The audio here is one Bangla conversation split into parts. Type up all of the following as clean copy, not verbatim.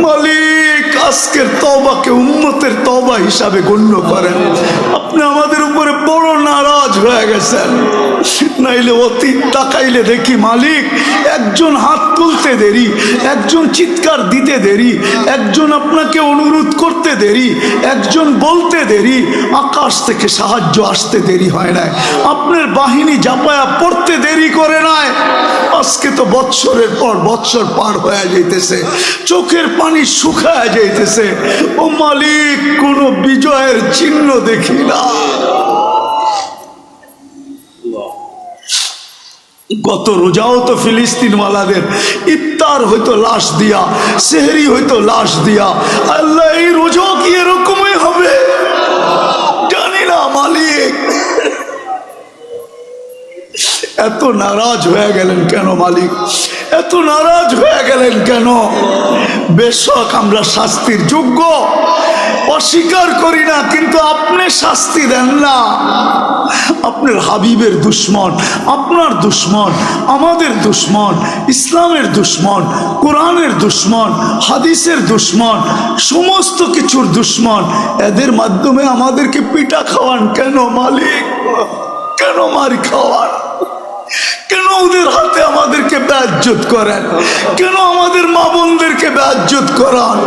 মালিক আজকের তওবাকে উম্মতের তওবা হিসাবে গণ্য করেন। আপনি আমাদের উপরে বড় নারাজ হয়ে গেছেন। নাইলে অতীত তাকাইলে দেখি মালিক, একজন হাত তুলতে দেরি, একজন চিৎকার দিতে দেরি, একজন আপনাকে অনুরোধ করতে দেরি, একজন বলতে দেরি, আকাশ থেকে সাহায্য আসতে দেরি হয় না। আপনার বাহিনী জাপায়া পড়তে দেরি করে নাই। আজকে তো বৎসরের পর বৎসর পার হয়ে যাইতেছে, চোখের পানি শুকায় যাইতেছে। ও মালিক, কোন বিজয়ের চিহ্ন দেখি না। গত রোজাও তো ফিলিস্তিনওয়ালাদের ইফতার হইতো লাশ দিয়া, সেহরি হইতো লাশ দিয়া। আল্লাহ, এই রোজাও কি এরকমই হবে? জানি না মালিক। এত নারাজ হয়ে গেলেন কেন মালিক? এত নারাজ হয়ে গেলেন কেন? বেশক আমরা শাস্তির যোগ্য, অস্বীকার করি না, কিন্তু আপনি শাস্তি দেন না। আপনার হাবিবের দুশ্মন, আপনার দুশ্মন, আমাদের দুশ্মন, ইসলামের দুশ্মন, কোরআনের দুশ্মন, হাদিসের দুশ্মন, সমস্ত কিছুর দুশ্মন, এদের মাধ্যমে আমাদেরকে পিটা খাওয়ান কেন মালিক? কেন মার খাওয়ান? কেন ওদের হাতে আমাদেরকে বেইজ্জত করেন? কেন আমাদের মা বোনদেরকে বেইজ্জত করান?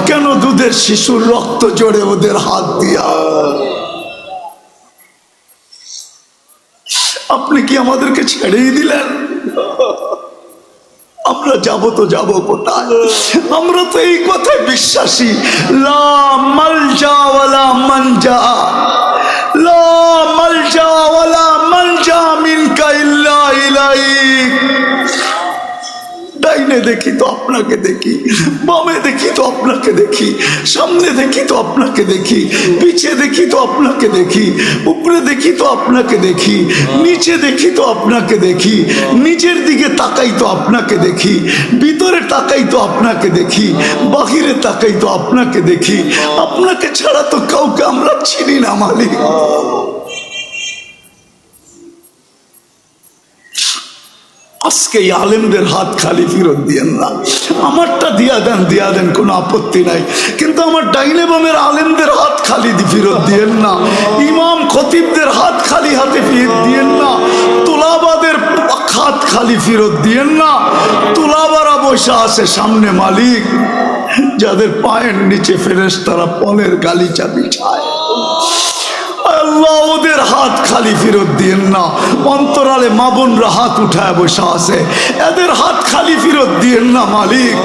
কেন দুধের শিশুর রক্ত জড়ে ওদের হাত দিয়া? আপনি কি আমাদেরকে ছেড়েই দিলেন? আমরা যাব তো যাব কোথায়? আমরা তো এই কথায় বিশ্বাসী, লা মালজা ওয়ালা মানজা, লা মালজা ওয়ালা মানজা মিনকা ইল্লা ইলাইক। ডাইনে দেখি তো আপনাকে দেখি, বামে দেখি তো আপনাকে দেখি, সামনে দেখি তো আপনাকে দেখি, পিছে দেখি তো আপনাকে দেখি, উপরে দেখি তো আপনাকে দেখি, নিচে দেখি তো আপনাকে দেখি, নিচের দিকে তাকাই তো আপনাকে দেখি, ভিতরে তাকাই তো আপনাকে দেখি, বাহিরে তাকাই তো আপনাকে দেখি। আপনাকে ছাড়া তো কাউকে আমরা চিনি না মালিক। আজকে এই আলেমদের হাত খালি ফেরত দিয়েন না। আমারটা দিয়া দেন, কোনো আপত্তি নাই, কিন্তু আমার ডাইনে বামের আলেমদের হাত খালি ফেরত দিয়েন না। ইমাম খতিবদের হাত খালি হাতে ফেরত দিয়েন না। তোলাবাদের হাত খালি ফেরত দিয়েন না। তোলাবারা বসে আছে সামনে মালিক, যাদের পায়ের নিচে ফেরেশতারা পলের গালিচা বিছায়। আল্লাহ, ওদের হাত খালি ফেরত দিয়েন না। অন্তরালে মা বোনরা হাত উঠায় বসে আছে, এদের হাত খালি ফেরত দিয়েন না মালিক।